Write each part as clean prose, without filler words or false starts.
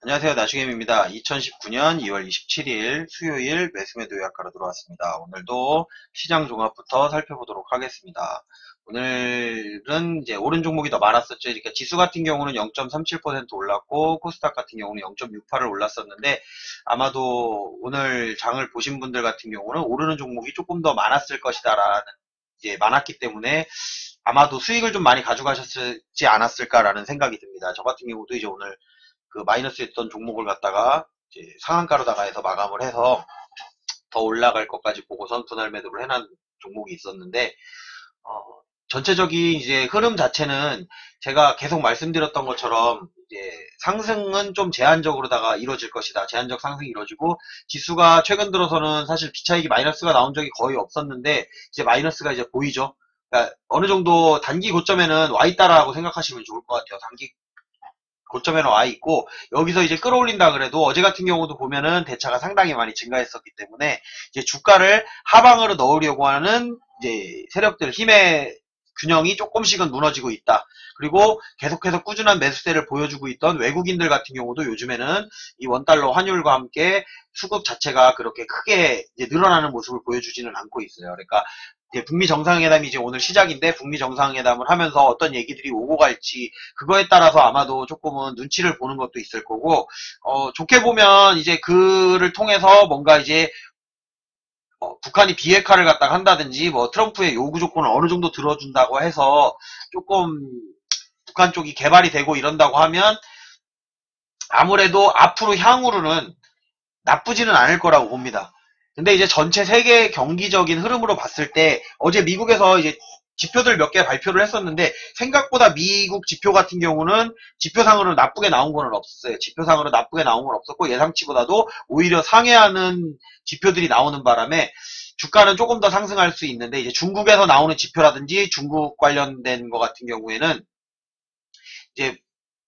안녕하세요. 나주겜입니다. 2019년 2월 27일 수요일 매수매도 요약하러 들어왔습니다. 오늘도 시장 종합부터 살펴보도록 하겠습니다. 오늘은 이제 오른 종목이 더 많았었죠. 그러니까 지수 같은 경우는 0.37% 올랐고 코스닥 같은 경우는 0.68을 올랐었는데 아마도 오늘 장을 보신 분들 같은 경우는 오르는 종목이 조금 더 많았을 것이다라는 이제 많았기 때문에 아마도 수익을 좀 많이 가져가셨지 않았을까라는 생각이 듭니다. 저 같은 경우도 이제 오늘 그 마이너스였던 종목을 갖다가 이제 상한가로다가 해서 마감을 해서 더 올라갈 것까지 보고선 분할 매도를 해놓은 종목이 있었는데 어, 전체적인 이제 흐름 자체는 제가 계속 말씀드렸던 것처럼 이제 상승은 좀 제한적으로다가 이루어질 것이다. 제한적 상승이 이루어지고 지수가 최근 들어서는 사실 기차익이 마이너스가 나온 적이 거의 없었는데 이제 마이너스가 이제 보이죠. 그러니까 어느 정도 단기 고점에는 와 있다라고 생각하시면 좋을 것 같아요. 단기 고점에는 와 있고 여기서 이제 끌어올린다 그래도 어제 같은 경우도 보면은 대차가 상당히 많이 증가했었기 때문에 이제 주가를 하방으로 넣으려고 하는 이제 세력들 힘의 균형이 조금씩은 무너지고 있다. 그리고 계속해서 꾸준한 매수세를 보여주고 있던 외국인들 같은 경우도 요즘에는 이 원달러 환율과 함께 수급 자체가 그렇게 크게 이제 늘어나는 모습을 보여주지는 않고 있어요. 그러니까 이제 북미 정상회담이 이제 오늘 시작인데 북미 정상회담을 하면서 어떤 얘기들이 오고 갈지 그거에 따라서 아마도 조금은 눈치를 보는 것도 있을 거고 좋게 보면 이제 그를 통해서 뭔가 이제 북한이 비핵화를 갖다가 한다든지 뭐 트럼프의 요구 조건을 어느 정도 들어준다고 해서 조금 북한 쪽이 개발이 되고 이런다고 하면 아무래도 앞으로 향후로는 나쁘지는 않을 거라고 봅니다. 근데 이제 전체 세계 경기적인 흐름으로 봤을 때 어제 미국에서 이제 지표들 몇 개 발표를 했었는데 생각보다 미국 지표 같은 경우는 지표상으로 나쁘게 나온 거는 없었어요. 지표상으로 나쁘게 나온 건 없었고 예상치보다도 오히려 상회하는 지표들이 나오는 바람에 주가는 조금 더 상승할 수 있는데 이제 중국에서 나오는 지표라든지 중국 관련된 거 같은 경우에는 이제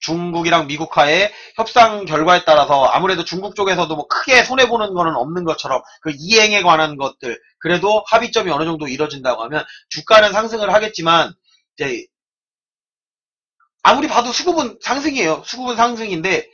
중국이랑 미국과의 협상 결과에 따라서 아무래도 중국 쪽에서도 뭐 크게 손해보는 거는 없는 것처럼 그 이행에 관한 것들 그래도 합의점이 어느 정도 이뤄진다고 하면 주가는 상승을 하겠지만 이제 아무리 봐도 수급은 상승이에요. 수급은 상승인데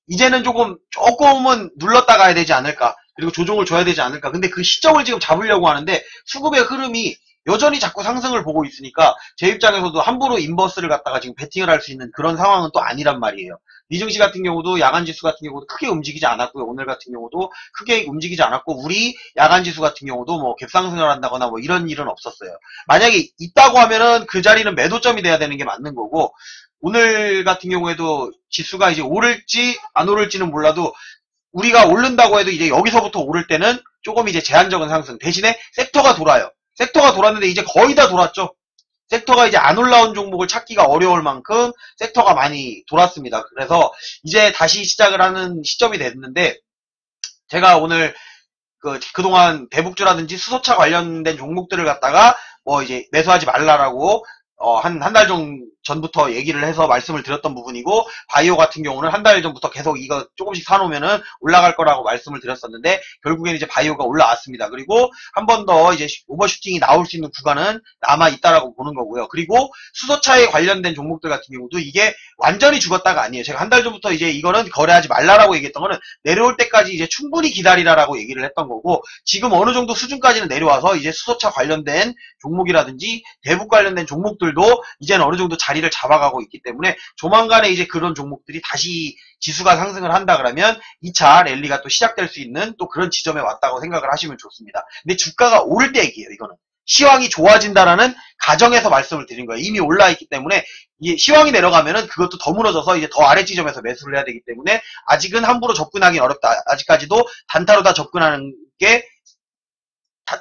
이제는 조금은 눌렀다 가야 되지 않을까. 그리고 조정을 줘야 되지 않을까. 근데 그 시점을 지금 잡으려고 하는데 수급의 흐름이 여전히 자꾸 상승을 보고 있으니까 제 입장에서도 함부로 인버스를 갖다가 지금 베팅을 할 수 있는 그런 상황은 또 아니란 말이에요. 리증시 같은 경우도 야간지수 같은 경우도 크게 움직이지 않았고요. 오늘 같은 경우도 크게 움직이지 않았고 우리 야간지수 같은 경우도 뭐 갭상승을 한다거나 뭐 이런 일은 없었어요. 만약에 있다고 하면은 그 자리는 매도점이 돼야 되는 게 맞는 거고 오늘 같은 경우에도 지수가 이제 오를지 안 오를지는 몰라도 우리가 오른다고 해도 이제 여기서부터 오를 때는 조금 이제 제한적인 상승 대신에 섹터가 돌아요. 섹터가 돌았는데 이제 거의 다 돌았죠. 섹터가 이제 안 올라온 종목을 찾기가 어려울 만큼 섹터가 많이 돌았습니다. 그래서 이제 다시 시작을 하는 시점이 됐는데 제가 오늘 그동안 대북주라든지 수소차 관련된 종목들을 갖다가 뭐 이제 매수하지 말라라고 한 달 전부터 얘기를 해서 말씀을 드렸던 부분이고 바이오 같은 경우는 한 달 전부터 계속 이거 조금씩 사놓으면은 올라갈 거라고 말씀을 드렸었는데 결국에는 이제 바이오가 올라왔습니다. 그리고 한 번 더 이제 오버슈팅이 나올 수 있는 구간은 남아 있다라고 보는 거고요. 그리고 수소차에 관련된 종목들 같은 경우도 이게 완전히 죽었다가 아니에요. 제가 한 달 전부터 이제 이거는 거래하지 말라라고 얘기했던 거는 내려올 때까지 이제 충분히 기다리라라고 얘기를 했던 거고 지금 어느 정도 수준까지는 내려와서 이제 수소차 관련된 종목이라든지 대북 관련된 종목들도 이제는 어느 정도 자리를 잡아가고 있기 때문에 조만간에 이제 그런 종목들이 다시 지수가 상승을 한다 그러면 2차 랠리가 또 시작될 수 있는 또 그런 지점에 왔다고 생각을 하시면 좋습니다. 근데 주가가 오를 때 얘기예요. 이거는 시황이 좋아진다라는 가정에서 말씀을 드린 거예요. 이미 올라 있기 때문에 이 시황이 내려가면은 그것도 더 무너져서 이제 더 아래 지점에서 매수를 해야 되기 때문에 아직은 함부로 접근하기 어렵다. 아직까지도 단타로 다 접근하는 게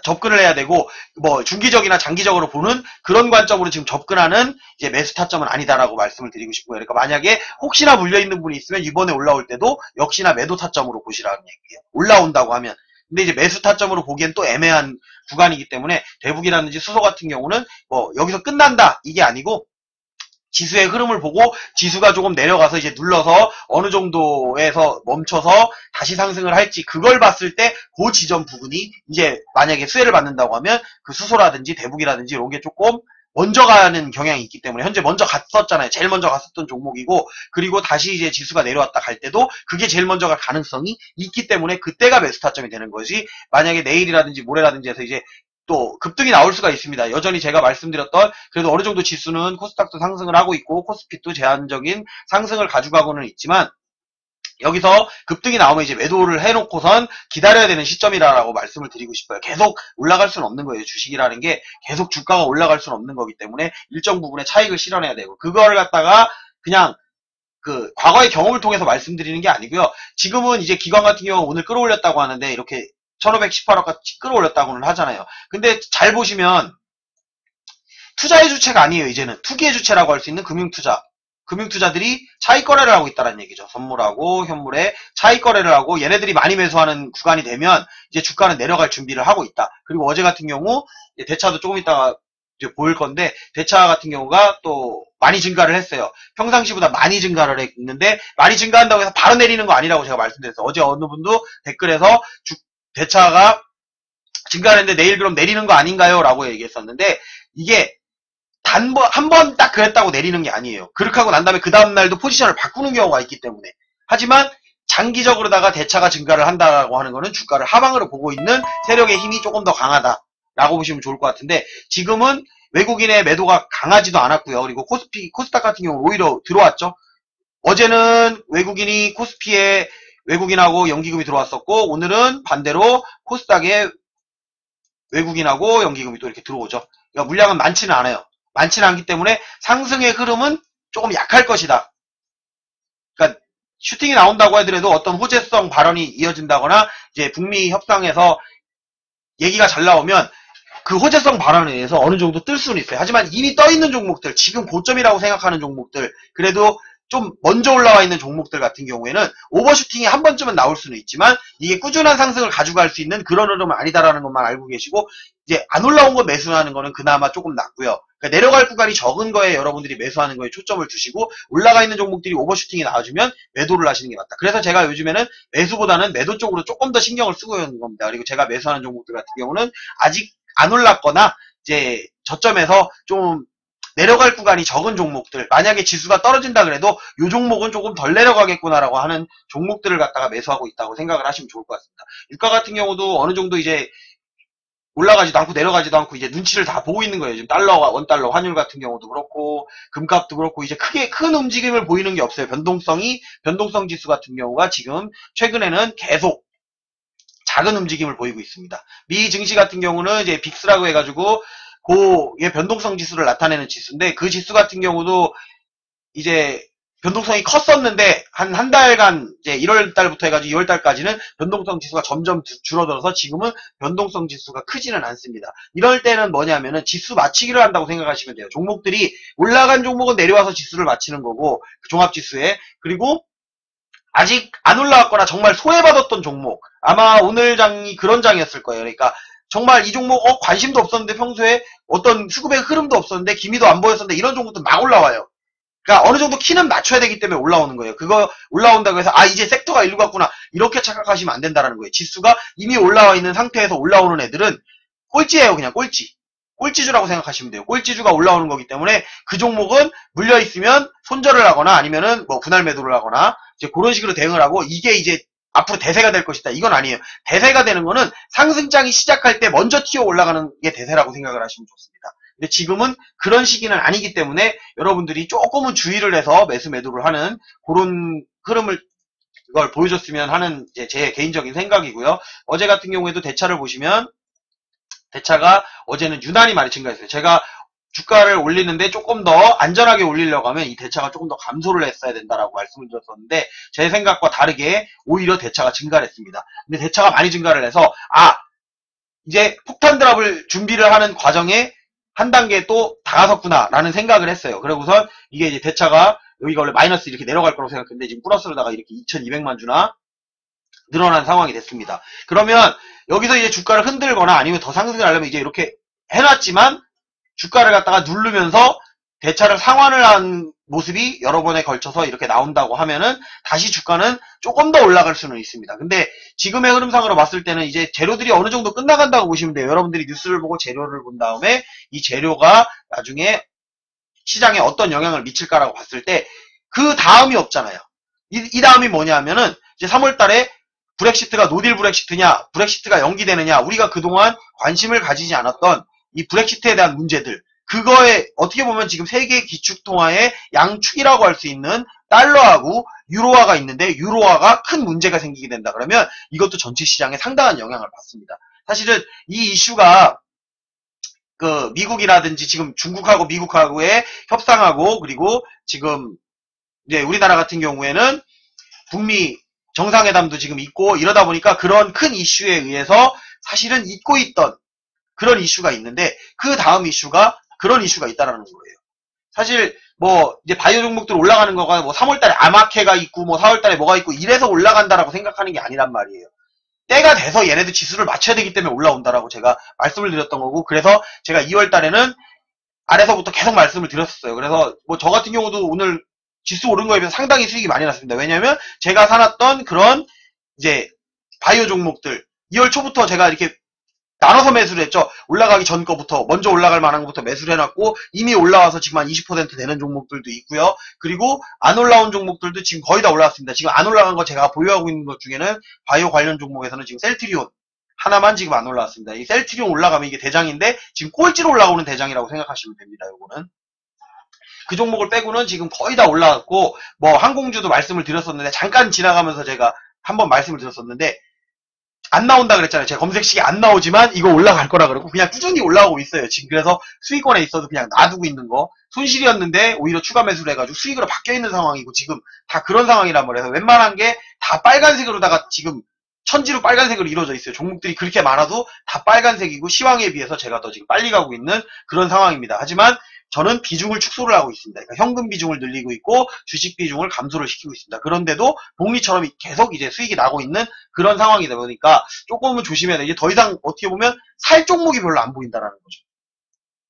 접근을 해야 되고 뭐 중기적이나 장기적으로 보는 그런 관점으로 지금 접근하는 이제 매수 타점은 아니다라고 말씀을 드리고 싶고요. 그러니까 만약에 혹시나 물려있는 분이 있으면 이번에 올라올 때도 역시나 매도 타점으로 보시라는 얘기예요. 올라온다고 하면. 근데 이제 매수 타점으로 보기엔 또 애매한 구간이기 때문에 대북이라든지 수소 같은 경우는 뭐 여기서 끝난다 이게 아니고 지수의 흐름을 보고 지수가 조금 내려가서 이제 눌러서 어느 정도에서 멈춰서 다시 상승을 할지 그걸 봤을 때 그 지점 부분이 이제 만약에 수혜를 받는다고 하면 그 수소라든지 대북이라든지 이런 게 조금 먼저 가는 경향이 있기 때문에 현재 먼저 갔었잖아요. 제일 먼저 갔었던 종목이고 그리고 다시 이제 지수가 내려왔다 갈 때도 그게 제일 먼저 갈 가능성이 있기 때문에 그때가 매수 타점이 되는 거지 만약에 내일이라든지 모레라든지 해서 이제 또 급등이 나올 수가 있습니다. 여전히 제가 말씀드렸던 그래도 어느 정도 지수는 코스닥도 상승을 하고 있고 코스피도 제한적인 상승을 가져가고는 있지만 여기서 급등이 나오면 이제 매도를 해놓고선 기다려야 되는 시점이라고 말씀을 드리고 싶어요. 계속 올라갈 수는 없는 거예요. 주식이라는 게 계속 주가가 올라갈 수는 없는 거기 때문에 일정 부분의 차익을 실현해야 되고 그걸 갖다가 그냥 그 과거의 경험을 통해서 말씀드리는 게 아니고요. 지금은 이제 기관 같은 경우 오늘 끌어올렸다고 하는데 이렇게 1518억까지 끌어올렸다고는 하잖아요. 근데 잘 보시면 투자의 주체가 아니에요. 이제는 투기의 주체라고 할 수 있는 금융투자. 금융투자들이 차익 거래를 하고 있다는 얘기죠. 선물하고 현물에 차익 거래를 하고 얘네들이 많이 매수하는 구간이 되면 이제 주가는 내려갈 준비를 하고 있다. 그리고 어제 같은 경우 대차도 조금 있다가 이제 보일 건데 대차 같은 경우가 또 많이 증가를 했어요. 평상시보다 많이 증가를 했는데 많이 증가한다고 해서 바로 내리는 거 아니라고 제가 말씀드렸어요. 어제 어느 분도 댓글에서 대차가 증가를 했는데 내일 그럼 내리는 거 아닌가요? 라고 얘기했었는데 이게 한 번 딱 그랬다고 내리는 게 아니에요. 그렇게 하고 난 다음에 그 다음날도 포지션을 바꾸는 경우가 있기 때문에. 하지만 장기적으로다가 대차가 증가를 한다고 하는 거는 주가를 하방으로 보고 있는 세력의 힘이 조금 더 강하다라고 보시면 좋을 것 같은데 지금은 외국인의 매도가 강하지도 않았고요. 그리고 코스닥 같은 경우는 오히려 들어왔죠. 어제는 외국인이 코스피에 외국인하고 연기금이 들어왔었고 오늘은 반대로 코스닥에 외국인하고 연기금이 또 이렇게 들어오죠. 그러니까 물량은 많지는 않아요. 많지는 않기 때문에 상승의 흐름은 조금 약할 것이다. 그러니까 슈팅이 나온다고 하더라도 어떤 호재성 발언이 이어진다거나 이제 북미 협상에서 얘기가 잘 나오면 그 호재성 발언에 의해서 어느 정도 뜰 수는 있어요. 하지만 이미 떠 있는 종목들, 지금 고점이라고 생각하는 종목들, 그래도 좀 먼저 올라와 있는 종목들 같은 경우에는 오버슈팅이 한 번쯤은 나올 수는 있지만 이게 꾸준한 상승을 가져갈 수 있는 그런 흐름은 아니다라는 것만 알고 계시고 이제 안 올라온 거 매수하는 거는 그나마 조금 낫고요. 그러니까 내려갈 구간이 적은 거에 여러분들이 매수하는 거에 초점을 두시고 올라가 있는 종목들이 오버슈팅이 나와주면 매도를 하시는 게 맞다. 그래서 제가 요즘에는 매수보다는 매도 쪽으로 조금 더 신경을 쓰고 있는 겁니다. 그리고 제가 매수하는 종목들 같은 경우는 아직 안 올랐거나 이제 저점에서 좀 내려갈 구간이 적은 종목들, 만약에 지수가 떨어진다 그래도 이 종목은 조금 덜 내려가겠구나라고 하는 종목들을 갖다가 매수하고 있다고 생각을 하시면 좋을 것 같습니다. 유가 같은 경우도 어느 정도 이제 올라가지도 않고 내려가지도 않고 이제 눈치를 다 보고 있는 거예요. 지금 달러와 원달러 환율 같은 경우도 그렇고 금값도 그렇고 이제 크게 큰 움직임을 보이는 게 없어요. 변동성 지수 같은 경우가 지금 최근에는 계속 작은 움직임을 보이고 있습니다. 미 증시 같은 경우는 이제 빅스라고 해가지고 고의 변동성 지수를 나타내는 지수인데 그 지수 같은 경우도 이제 변동성이 컸었는데 한 달간 이제 1월 달부터 해가지고 2월 달까지는 변동성 지수가 점점 줄어들어서 지금은 변동성 지수가 크지는 않습니다. 이럴 때는 뭐냐면은 지수 맞추기를 한다고 생각하시면 돼요. 종목들이 올라간 종목은 내려와서 지수를 맞추는 거고 그 종합지수에 그리고 아직 안 올라왔거나 정말 소외받았던 종목 아마 오늘 장이 그런 장이었을 거예요. 그러니까 정말 이 종목 관심도 없었는데 평소에 어떤 수급의 흐름도 없었는데 기미도 안 보였었는데 이런 종목도 막 올라와요. 그러니까 어느 정도 키는 맞춰야 되기 때문에 올라오는 거예요. 그거 올라온다고 해서 아 이제 섹터가 일로 갔구나 이렇게 착각하시면 안 된다는 거예요. 지수가 이미 올라와 있는 상태에서 올라오는 애들은 꼴찌예요. 그냥 꼴찌. 꼴찌주라고 생각하시면 돼요. 꼴찌주가 올라오는 거기 때문에 그 종목은 물려있으면 손절을 하거나 아니면은 뭐 분할 매도를 하거나 이제 그런 식으로 대응을 하고 이게 이제 앞으로 대세가 될 것이다. 이건 아니에요. 대세가 되는 거는 상승장이 시작할 때 먼저 튀어 올라가는 게 대세라고 생각을 하시면 좋습니다. 근데 지금은 그런 시기는 아니기 때문에 여러분들이 조금은 주의를 해서 매수 매도를 하는 그런 흐름을 이걸 보여줬으면 하는 이제 제 개인적인 생각이고요. 어제 같은 경우에도 대차를 보시면 대차가 어제는 유난히 많이 증가했어요. 제가 주가를 올리는데 조금 더 안전하게 올리려고 하면 이 대차가 조금 더 감소를 했어야 된다라고 말씀을 드렸었는데 제 생각과 다르게 오히려 대차가 증가를 했습니다. 근데 대차가 많이 증가를 해서 이제 폭탄 드랍을 준비를 하는 과정에 한 단계 또 다가섰구나 라는 생각을 했어요. 그러고선 이게 이제 대차가 여기가 원래 마이너스 이렇게 내려갈 거라고 생각했는데 지금 플러스로다가 이렇게 2200만 주나 늘어난 상황이 됐습니다. 그러면 여기서 이제 주가를 흔들거나 아니면 더 상승을 하려면 이제 이렇게 해놨지만 주가를 갖다가 누르면서 대차를 상환을 한 모습이 여러 번에 걸쳐서 이렇게 나온다고 하면은 다시 주가는 조금 더 올라갈 수는 있습니다. 근데 지금의 흐름상으로 봤을 때는 이제 재료들이 어느 정도 끝나간다고 보시면 돼요. 여러분들이 뉴스를 보고 재료를 본 다음에 이 재료가 나중에 시장에 어떤 영향을 미칠까라고 봤을 때 그 다음이 없잖아요. 이 다음이 뭐냐면은 이제 3월 달에 브렉시트가 노딜 브렉시트냐, 브렉시트가 연기되느냐, 우리가 그동안 관심을 가지지 않았던 이 브렉시트에 대한 문제들, 그거에 어떻게 보면 지금 세계 기축통화의 양축이라고 할 수 있는 달러하고 유로화가 있는데 유로화가 큰 문제가 생기게 된다 그러면 이것도 전체 시장에 상당한 영향을 받습니다. 사실은 이 이슈가 그 미국이라든지 지금 중국하고 미국하고의 협상하고 그리고 지금 이제 우리나라 같은 경우에는 북미 정상회담도 지금 있고 이러다 보니까 그런 큰 이슈에 의해서 사실은 잊고 있던 그런 이슈가 있는데 그 다음 이슈가 그런 이슈가 있다라는 거예요. 사실 뭐 이제 바이오 종목들 올라가는 거가 뭐 3월달에 아마케가 있고 뭐 4월달에 뭐가 있고 이래서 올라간다라고 생각하는 게 아니란 말이에요. 때가 돼서 얘네들 지수를 맞춰야 되기 때문에 올라온다라고 제가 말씀을 드렸던 거고 그래서 제가 2월달에는 아래서부터 계속 말씀을 드렸었어요. 그래서 뭐 저 같은 경우도 오늘 지수 오른 거에 비해서 상당히 수익이 많이 났습니다. 왜냐면 제가 사놨던 그런 이제 바이오 종목들 2월 초부터 제가 이렇게 나눠서 매수를 했죠. 올라가기 전 거부터 먼저 올라갈 만한 것부터 매수를 해놨고 이미 올라와서 지금 한 20% 되는 종목들도 있고요. 그리고 안 올라온 종목들도 지금 거의 다 올라왔습니다. 지금 안 올라간 거 제가 보유하고 있는 것 중에는 바이오 관련 종목에서는 지금 셀트리온 하나만 지금 안 올라왔습니다. 이 셀트리온 올라가면 이게 대장인데 지금 꼴찌로 올라오는 대장이라고 생각하시면 됩니다. 요거는. 그 종목을 빼고는 지금 거의 다 올라갔고 뭐 항공주도 말씀을 드렸었는데 잠깐 지나가면서 제가 한번 말씀을 드렸었는데 안 나온다 그랬잖아요. 제가 검색식이 안 나오지만 이거 올라갈 거라 그러고 그냥 꾸준히 올라오고 있어요. 지금 그래서 수익권에 있어도 그냥 놔두고 있는 거 손실이었는데 오히려 추가 매수를 해가지고 수익으로 바뀌어 있는 상황이고 지금 다 그런 상황이란 말이에요. 웬만한 게 다 빨간색으로다가 지금 천지로 빨간색으로 이루어져 있어요. 종목들이 그렇게 많아도 다 빨간색이고 시황에 비해서 제가 더 지금 빨리 가고 있는 그런 상황입니다. 하지만 저는 비중을 축소를 하고 있습니다. 그러니까 현금 비중을 늘리고 있고 주식 비중을 감소를 시키고 있습니다. 그런데도 복리처럼 계속 이제 수익이 나고 있는 그런 상황이다 보니까 조금은 조심해야 돼. 이제 더 이상 어떻게 보면 살 종목이 별로 안 보인다라는 거죠.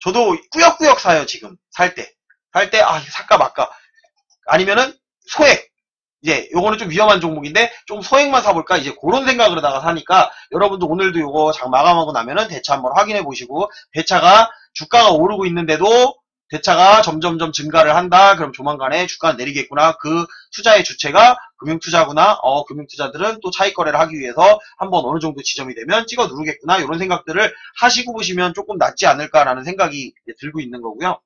저도 꾸역꾸역 사요, 지금. 살 때, 아, 살까 말까. 아니면은 소액. 이제 요거는 좀 위험한 종목인데 좀 소액만 사볼까 이제 그런 생각을 하다가 사니까 여러분도 오늘도 요거 장 마감하고 나면은 대차 한번 확인해 보시고 대차가 주가가 오르고 있는데도 대차가 점점점 증가를 한다. 그럼 조만간에 주가는 내리겠구나. 그 투자의 주체가 금융투자구나. 금융투자들은 또 차익 거래를 하기 위해서 한번 어느 정도 지점이 되면 찍어 누르겠구나. 이런 생각들을 하시고 보시면 조금 낫지 않을까라는 생각이 들고 있는 거고요.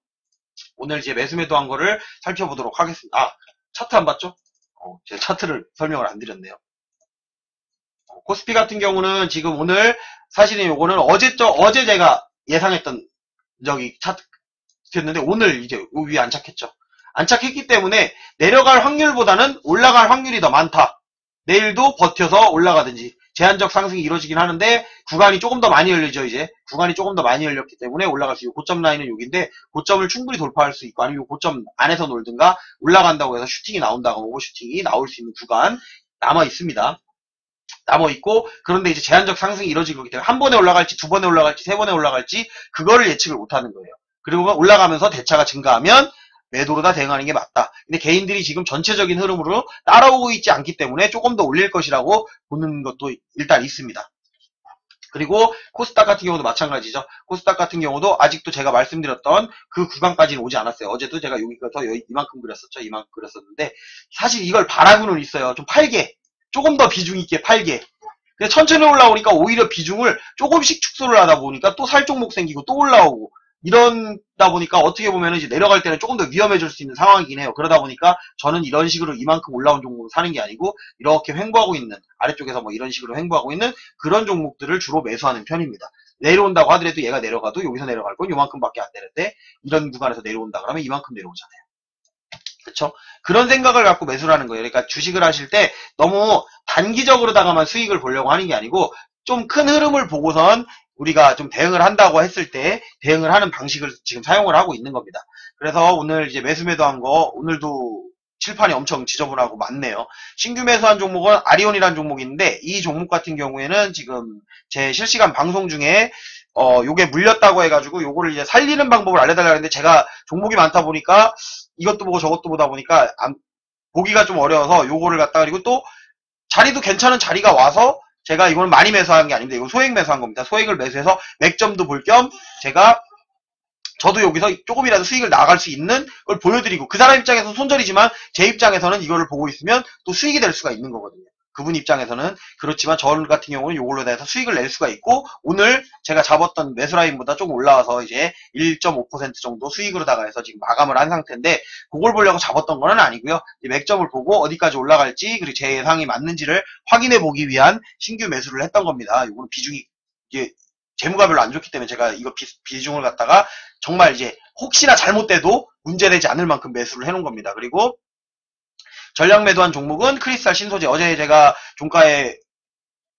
오늘 이제 매수 매도한 거를 살펴보도록 하겠습니다. 아, 차트 안 봤죠? 제가 차트를 설명을 안 드렸네요. 코스피 같은 경우는 지금 오늘 사실은 요거는 어제 제가 예상했던 저기 차트였는데 오늘 이제 요 위에 안착했죠. 안착했기 때문에 내려갈 확률보다는 올라갈 확률이 더 많다. 내일도 버텨서 올라가든지 제한적 상승이 이루어지긴 하는데 구간이 조금 더 많이 열리죠. 이제 구간이 조금 더 많이 열렸기 때문에 올라갈 수 있고 고점 라인은 여기인데 고점을 충분히 돌파할 수 있고 아니면 고점 안에서 놀든가 올라간다고 해서 슈팅이 나온다고 하고 슈팅이 나올 수 있는 구간 남아 있습니다. 남아 있고 그런데 이제 제한적 상승이 이루어질 거기 때문에 한 번에 올라갈지 두 번에 올라갈지 세 번에 올라갈지 그거를 예측을 못하는 거예요. 그리고 올라가면서 대차가 증가하면 매도로 다 대응하는 게 맞다. 근데 개인들이 지금 전체적인 흐름으로 따라오고 있지 않기 때문에 조금 더 올릴 것이라고 보는 것도 일단 있습니다. 그리고 코스닥 같은 경우도 마찬가지죠. 코스닥 같은 경우도 아직도 제가 말씀드렸던 그 구간까지는 오지 않았어요. 어제도 제가 여기부터 이만큼 그렸었죠. 이만큼 그렸었는데 사실 이걸 바라고는 있어요. 좀 팔게. 조금 더 비중 있게 팔게. 근데 천천히 올라오니까 오히려 비중을 조금씩 축소를 하다 보니까 또 살 종목 생기고 또 올라오고 이러다 보니까 어떻게 보면 이제 내려갈 때는 조금 더 위험해질 수 있는 상황이긴 해요. 그러다 보니까 저는 이런 식으로 이만큼 올라온 종목을 사는 게 아니고 이렇게 횡보하고 있는 아래쪽에서 뭐 이런 식으로 횡보하고 있는 그런 종목들을 주로 매수하는 편입니다. 내려온다고 하더라도 얘가 내려가도 여기서 내려갈 건 요만큼밖에 안 되는데 이런 구간에서 내려온다 그러면 이만큼 내려오잖아요. 그쵸? 그런 생각을 갖고 매수를 하는 거예요. 그러니까 주식을 하실 때 너무 단기적으로다가만 수익을 보려고 하는 게 아니고 좀 큰 흐름을 보고선 우리가 좀 대응을 한다고 했을 때 대응을 하는 방식을 지금 사용을 하고 있는 겁니다. 그래서 오늘 이제 매수 매도한 거 오늘도 칠판이 엄청 지저분하고 많네요. 신규 매수한 종목은 아리온이라는 종목이 있는데 이 종목 같은 경우에는 지금 제 실시간 방송 중에 요게 물렸다고 해가지고 요거를 이제 살리는 방법을 알려달라고 했는데 제가 종목이 많다 보니까 이것도 보고 저것도 보다 보니까 보기가 좀 어려워서 요거를 갖다가 그리고 또 자리도 괜찮은 자리가 와서 제가 이거는 많이 매수한 게 아닌데 이거 소액 매수한 겁니다. 소액을 매수해서 맥점도 볼 겸 제가 저도 여기서 조금이라도 수익을 나갈 수 있는 걸 보여드리고 그 사람 입장에서 손절이지만 제 입장에서는 이거를 보고 있으면 또 수익이 될 수가 있는 거거든요. 그분 입장에서는 그렇지만 저 같은 경우는 이걸로 대해서 수익을 낼 수가 있고 오늘 제가 잡았던 매수라인보다 조금 올라와서 이제 1.5% 정도 수익으로다가 해서 지금 마감을 한 상태인데 그걸 보려고 잡았던 거는 아니고요. 맥점을 보고 어디까지 올라갈지 그리고 제 예상이 맞는지를 확인해 보기 위한 신규 매수를 했던 겁니다. 이거는 비중이 이게 재무가 별로 안 좋기 때문에 제가 이거 비중을 갖다가 정말 이제 혹시나 잘못돼도 문제되지 않을 만큼 매수를 해놓은 겁니다. 그리고 전략 매도한 종목은 크리스탈 신소재. 어제 제가 종가에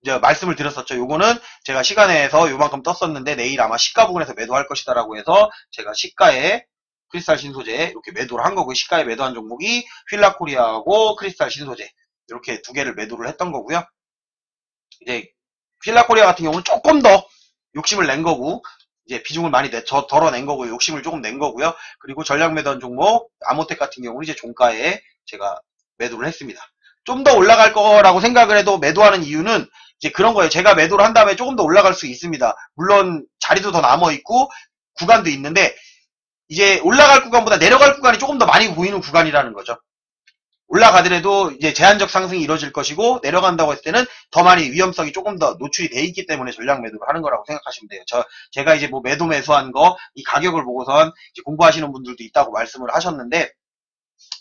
이제 말씀을 드렸었죠. 요거는 제가 시간에서 요만큼 떴었는데 내일 아마 시가 부근에서 매도할 것이다라고 해서 제가 시가에 크리스탈 신소재 이렇게 매도를 한 거고요. 시가에 매도한 종목이 휠라코리아하고 크리스탈 신소재 이렇게 두 개를 매도를 했던 거고요. 이제 휠라코리아 같은 경우는 조금 더 욕심을 낸 거고 이제 비중을 많이 덜어낸 거고요. 욕심을 조금 낸 거고요. 그리고 전략 매도한 종목 아모텍 같은 경우는 이제 종가에 제가 매도를 했습니다. 좀 더 올라갈 거라고 생각을 해도 매도하는 이유는 이제 그런 거예요. 제가 매도를 한 다음에 조금 더 올라갈 수 있습니다. 물론 자리도 더 남아있고 구간도 있는데 이제 올라갈 구간보다 내려갈 구간이 조금 더 많이 보이는 구간이라는 거죠. 올라가더라도 이제 제한적 상승이 이루어질 것이고 내려간다고 했을 때는 더 많이 위험성이 조금 더 노출이 돼 있기 때문에 전략 매도를 하는 거라고 생각하시면 돼요. 제가 이제 뭐 매수한 거 이 가격을 보고선 이제 공부하시는 분들도 있다고 말씀을 하셨는데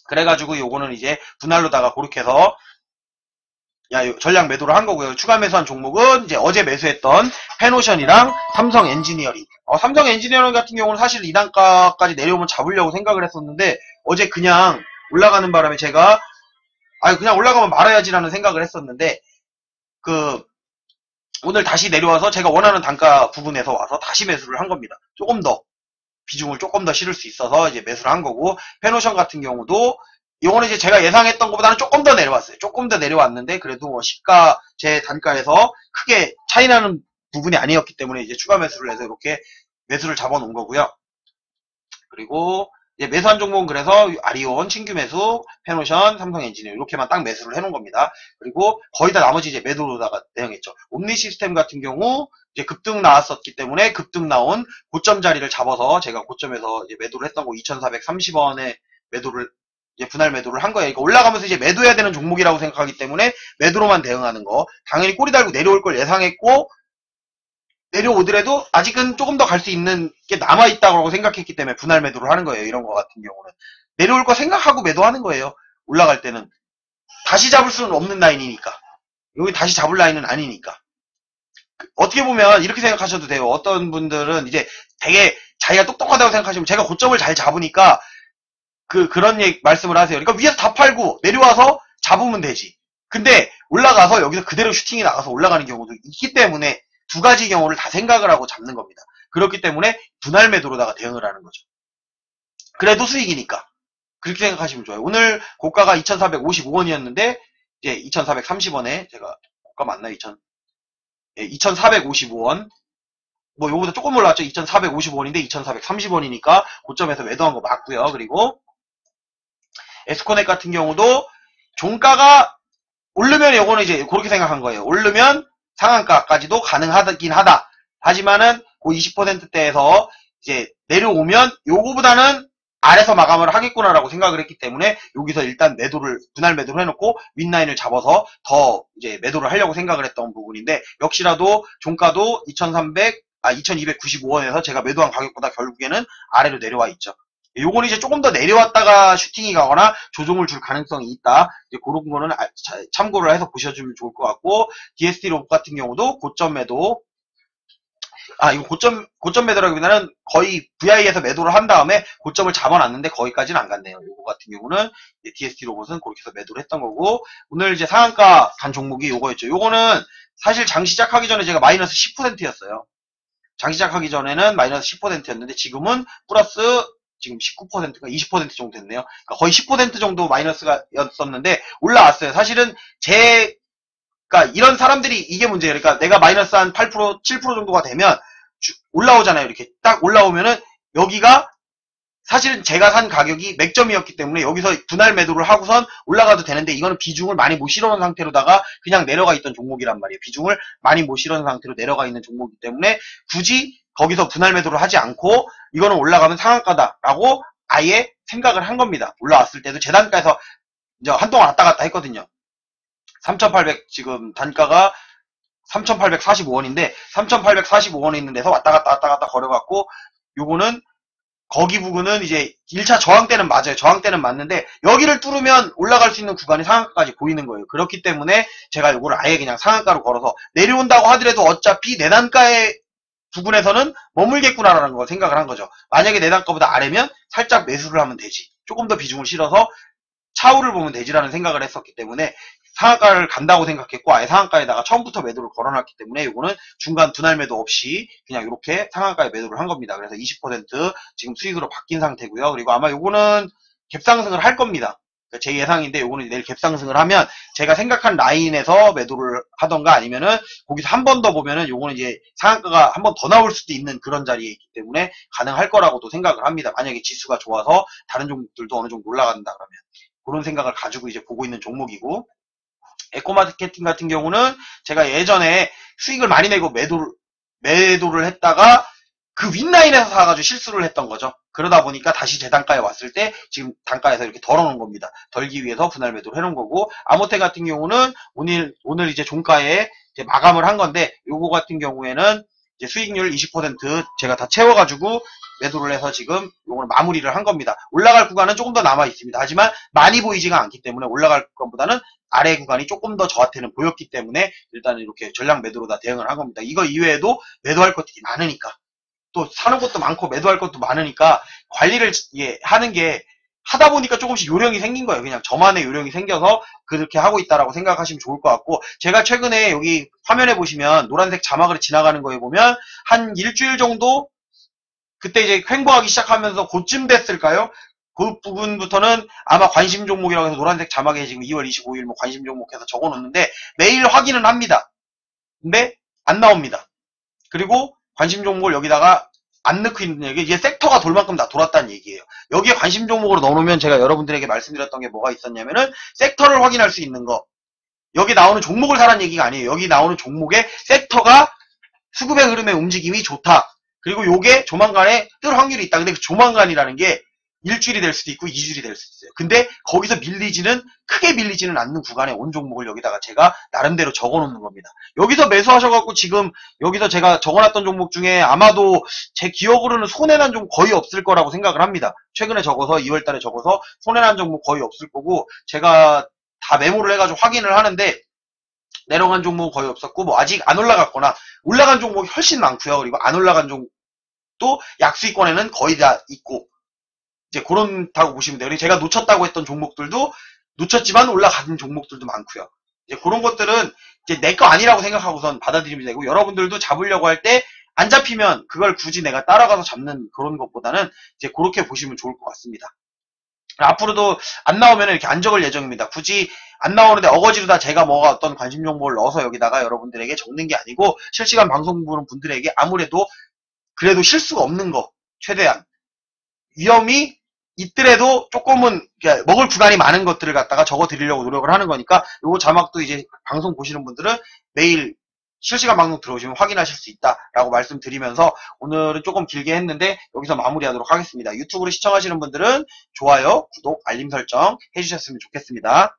그래가지고 요거는 이제 분할로다가 그렇게 해서 전략 매도를 한 거고요. 추가 매수한 종목은 이제 어제 매수했던 페노션이랑 삼성 엔지니어링. 삼성 엔지니어링 같은 경우는 사실 이 단가까지 내려오면 잡으려고 생각을 했었는데 어제 그냥 올라가는 바람에 제가 그냥 올라가면 말아야지라는 생각을 했었는데 오늘 다시 내려와서 제가 원하는 단가 부분에서 와서 다시 매수를 한 겁니다. 조금 더 비중을 조금 더 실을 수 있어서 이제 매수를 한 거고 페노션 같은 경우도 이거는 이제 제가 예상했던 것보다는 조금 더 내려왔어요. 조금 더 내려왔는데 그래도 뭐 시가 제 단가에서 크게 차이나는 부분이 아니었기 때문에 이제 추가 매수를 해서 이렇게 매수를 잡아놓은 거고요. 그리고 이제 매수한 종목은 그래서 아리온, 신규 매수, 페노션, 삼성 엔지니어 이렇게만 딱 매수를 해놓은 겁니다. 그리고 거의 다 나머지 이제 매도로다가 대응했죠. 옴니 시스템 같은 경우 이제 급등 나왔었기 때문에 급등 나온 고점 자리를 잡아서 제가 고점에서 이제 매도를 했던 거 2,430원에 매도를 이제 분할 매도를 한 거예요. 그러니까 올라가면서 이제 매도해야 되는 종목이라고 생각하기 때문에 매도로만 대응하는 거. 당연히 꼬리 달고 내려올 걸 예상했고 내려오더라도 아직은 조금 더 갈 수 있는 게 남아있다고 생각했기 때문에 분할 매도를 하는 거예요. 이런 거 같은 경우는. 내려올 거 생각하고 매도하는 거예요. 올라갈 때는. 다시 잡을 수는 없는 라인이니까. 여기 다시 잡을 라인은 아니니까. 어떻게 보면 이렇게 생각하셔도 돼요. 어떤 분들은 이제 되게 자기가 똑똑하다고 생각하시면 제가 고점을 잘 잡으니까 그런 말씀을 하세요. 그러니까 위에서 다 팔고 내려와서 잡으면 되지. 근데 올라가서 여기서 그대로 슈팅이 나가서 올라가는 경우도 있기 때문에 두 가지 경우를 다 생각을 하고 잡는 겁니다. 그렇기 때문에 분할 매도로다가 대응을 하는 거죠. 그래도 수익이니까. 그렇게 생각하시면 좋아요. 오늘 고가가 2,455원이었는데 이제 2,430원에 제가 고가 맞나요? 2,455원. 뭐 요거보다 조금 올라왔죠. 2,455원인데 2,430원이니까 고점에서 매도한 거 맞고요. 그리고 에스코넥 같은 경우도 종가가 오르면 요거는 이제 그렇게 생각한 거예요. 오르면 상한가까지도 가능하긴 하다. 하지만은 그 20%대에서 이제 내려오면 요거보다는 아래서 마감을 하겠구나라고 생각을 했기 때문에 여기서 일단 분할 매도를 해놓고 윗라인을 잡아서 더 이제 매도를 하려고 생각을 했던 부분인데 역시라도 종가도 2,295원에서 제가 매도한 가격보다 결국에는 아래로 내려와 있죠. 요건 이제 조금 더 내려왔다가 슈팅이 가거나 조정을 줄 가능성이 있다. 이제 그런 거는 참고를 해서 보셔주면 좋을 것 같고, DST 로봇 같은 경우도 고점 매도, 이거 고점 매도라기보다는 거의 VI에서 매도를 한 다음에 고점을 잡아놨는데 거기까지는 안 갔네요. 요거 같은 경우는 DST 로봇은 그렇게 해서 매도를 했던 거고, 오늘 이제 상한가 간 종목이 요거였죠. 요거는 사실 장 시작하기 전에 제가 마이너스 10%였어요. 장 시작하기 전에는 마이너스 10%였는데 지금은 플러스 지금 19%가 20% 정도 됐네요. 그러니까 거의 10% 정도 마이너스가 였었는데 올라왔어요. 사실은 그러니까 이런 사람들이 이게 문제예요. 그러니까 내가 마이너스 한 8%, 7% 정도가 되면 올라오잖아요. 이렇게 딱 올라오면은 여기가 사실은 제가 산 가격이 맥점이었기 때문에 여기서 분할 매도를 하고선 올라가도 되는데 이거는 비중을 많이 못 실어놓은 상태로다가 그냥 내려가 있던 종목이란 말이에요. 비중을 많이 못 실어놓은 상태로 내려가 있는 종목이기 때문에 굳이 거기서 분할 매도를 하지 않고 이거는 올라가면 상한가다라고 아예 생각을 한 겁니다. 올라왔을 때도 제 단가에서 이제 한동안 왔다 갔다 했거든요. 3,800 지금 단가가 3,845원인데 3,845원에 있는 데서 왔다 갔다 거려갖고 요거는 거기 부근은 이제 1차 저항 때는 맞아요. 저항 때는 맞는데 여기를 뚫으면 올라갈 수 있는 구간이 상한가까지 보이는 거예요. 그렇기 때문에 제가 요거를 아예 그냥 상한가로 걸어서 내려온다고 하더라도 어차피 내 단가의 부분에서는 머물겠구나라는 걸 생각을 한 거죠. 만약에 내 단가보다 아래면 살짝 매수를 하면 되지. 조금 더 비중을 실어서 차후를 보면 되지라는 생각을 했었기 때문에 상한가를 간다고 생각했고 아예 상한가에다가 처음부터 매도를 걸어놨기 때문에 이거는 중간 분할 매도 없이 그냥 이렇게 상한가에 매도를 한 겁니다. 그래서 20% 지금 수익으로 바뀐 상태고요. 그리고 아마 요거는 갭상승을 할 겁니다. 제 예상인데 요거는 내일 갭상승을 하면 제가 생각한 라인에서 매도를 하던가 아니면은 거기서 한 번 더 보면은 요거는 이제 상한가가 한 번 더 나올 수도 있는 그런 자리에 있기 때문에 가능할 거라고도 생각을 합니다. 만약에 지수가 좋아서 다른 종목들도 어느 정도 올라간다 그러면 그런 생각을 가지고 이제 보고 있는 종목이고 에코마케팅 같은 경우는 제가 예전에 수익을 많이 내고 매도를 했다가 그 윗라인에서 사가지고 실수를 했던 거죠. 그러다 보니까 다시 제 단가에 왔을 때 지금 단가에서 이렇게 덜어놓은 겁니다. 덜기 위해서 분할 매도를 해놓은 거고 아모테 같은 경우는 오늘 이제 종가에 이제 마감을 한 건데 요거 같은 경우에는 이제 수익률 20% 제가 다 채워가지고 매도를 해서 지금 요거는 마무리를 한 겁니다. 올라갈 구간은 조금 더 남아 있습니다. 하지만 많이 보이지가 않기 때문에 올라갈 것보다는 아래 구간이 조금 더 저한테는 보였기 때문에 일단 이렇게 전량 매도로 다 대응을 한 겁니다. 이거 이외에도 매도할 것들이 많으니까 또 사는 것도 많고 매도할 것도 많으니까 관리를 하는 게 하다 보니까 조금씩 요령이 생긴 거예요. 그냥 저만의 요령이 생겨서 그렇게 하고 있다라고 생각하시면 좋을 것 같고 제가 최근에 여기 화면에 보시면 노란색 자막으로 지나가는 거에 보면 한 일주일 정도 그때 이제 횡보하기 시작하면서 그쯤 됐을까요? 그 부분부터는 아마 관심 종목이라고 해서 노란색 자막에 지금 2월 25일 뭐 관심 종목 해서 적어 놓는데 매일 확인은 합니다. 근데 안 나옵니다. 그리고 관심 종목을 여기다가 안 넣고 있는 얘기, 이게 섹터가 돌 만큼 다 돌았다는 얘기예요. 여기에 관심 종목으로 넣어놓으면 제가 여러분들에게 말씀드렸던 게 뭐가 있었냐면은 섹터를 확인할 수 있는 거. 여기 나오는 종목을 사라는 얘기가 아니에요. 여기 나오는 종목의 섹터가 수급의 흐름의 움직임이 좋다. 그리고 요게 조만간에 뜰 확률이 있다. 근데 그 조만간이라는 게 일주일이 될 수도 있고 2주일이 될 수도 있어요. 근데 거기서 크게 밀리지는 않는 구간에 온 종목을 여기다가 제가 나름대로 적어놓는 겁니다. 여기서 매수하셔갖고 지금 여기서 제가 적어놨던 종목 중에 아마도 제 기억으로는 손해난 종목 거의 없을 거라고 생각을 합니다. 최근에 적어서 2월달에 적어서 손해난 종목 거의 없을 거고 제가 다 메모를 해가지고 확인을 하는데 내려간 종목은 거의 없었고 뭐 아직 안 올라갔거나 올라간 종목이 훨씬 많고요. 그리고 안 올라간 종목도 약수익권에는 거의 다 있고 이제 그렇다고 보시면 돼요. 그리고 제가 놓쳤다고 했던 종목들도 놓쳤지만 올라가는 종목들도 많고요. 이제 그런 것들은 이제 내 거 아니라고 생각하고선 받아들이면 되고 여러분들도 잡으려고 할 때 안 잡히면 그걸 굳이 내가 따라가서 잡는 그런 것보다는 이제 그렇게 보시면 좋을 것 같습니다. 앞으로도 안 나오면 이렇게 안 적을 예정입니다. 굳이 안 나오는데 어거지로 다 제가 뭐가 어떤 관심 정보를 넣어서 여기다가 여러분들에게 적는 게 아니고 실시간 방송 보는 분들에게 아무래도 그래도 실수가 없는 거 최대한 위험이 있더라도 조금은 먹을 구간이 많은 것들을 갖다가 적어 드리려고 노력을 하는 거니까 요거 자막도 이제 방송 보시는 분들은 매일 실시간 방송 들어오시면 확인하실 수 있다라고 말씀드리면서 오늘은 조금 길게 했는데 여기서 마무리하도록 하겠습니다. 유튜브로 시청하시는 분들은 좋아요, 구독, 알림 설정 해주셨으면 좋겠습니다.